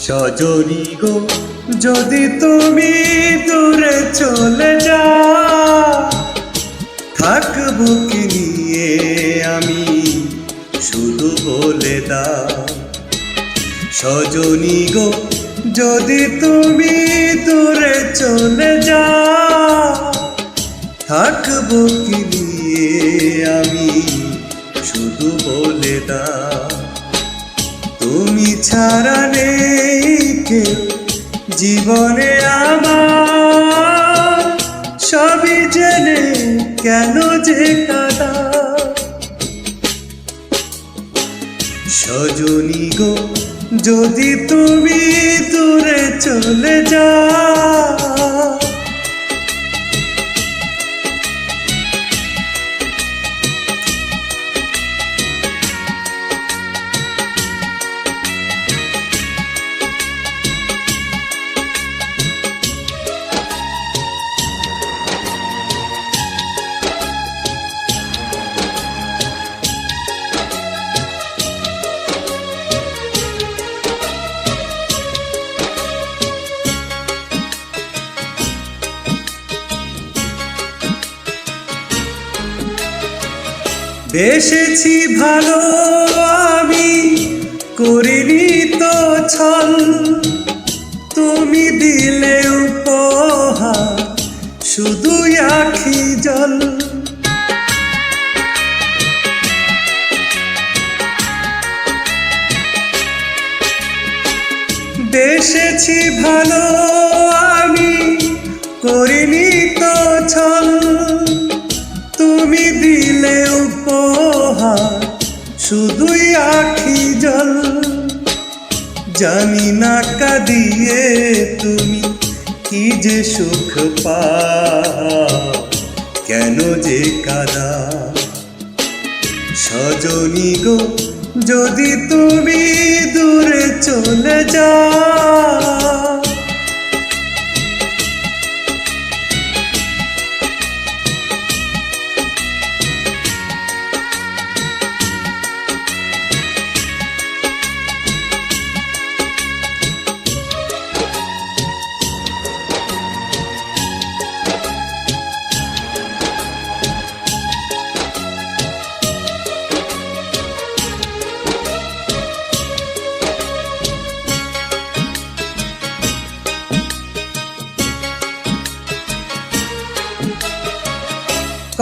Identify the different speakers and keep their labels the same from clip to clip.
Speaker 1: সজনী গো যদি তুমি দূরে চলে যাও, থাকবো কি নিয়ে আমি শুধু বলে দাও। সজনী গো যদি তুমি দূরে চলে যাও, থাকবো কি নিয়ে আমি শুধু বলে দাও। তুমি ছাড়া নেই কেউ জীবনে আমার, সবই জেনে কেন যে কাঁদা। সজনী গো যদি তুমি দূরে চলে যাও, বেসেছি ভালো আমি করিনি তো ছল, তুমি দিলে উপহার শুধু আখি জল। বেসেছি ভালো আমি করিনি তো ছল, তুমি দিলে উপহার শুধুই আখি জল। জানি না কাঁদিয়ে তুমি কি যে সুখ পাও, কেন যে কাঁদা। সজনী গো যদি তুমি দূরে চলে যাও,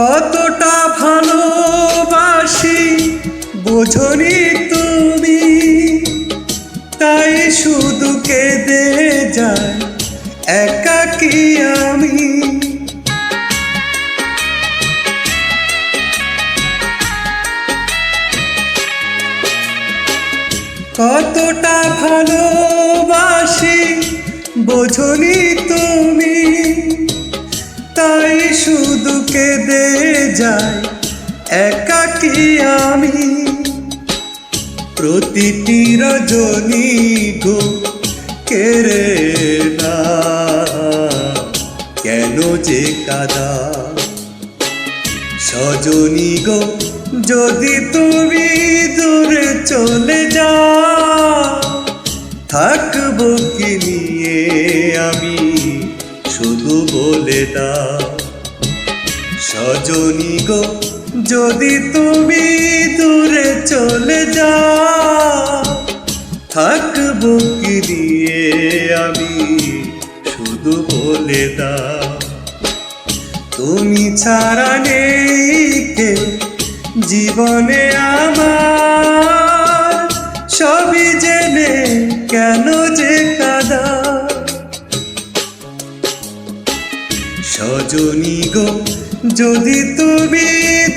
Speaker 1: কতটা ভালোবাসি বোঝনি তুমি, তাই শুধু কেঁদে যাই একাকী আমি। কতটা ভালোবাসি বোঝনি তুমি, তাই শুধু কেঁদে যাই একাকী আমি। প্রতিটি রজনী গো কেড়ে না কেন যে কাঁদা। সজনী গো যদি তুমি দূরে চলে যাও, থাকবো কি নিয়ে আমি শুধু বলে দাও। সজনী গো যদি তুমি দূরে চলে যাও, থাকবো কি নিয়ে আমি শুধু বলে দাও। তুমি ছাড়া নেই কেউ জীবনে আমার, সবই জেনে কেন যে কাঁদা। সজনী গো যদি তুমি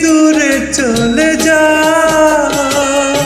Speaker 1: দূরে চলে যাও।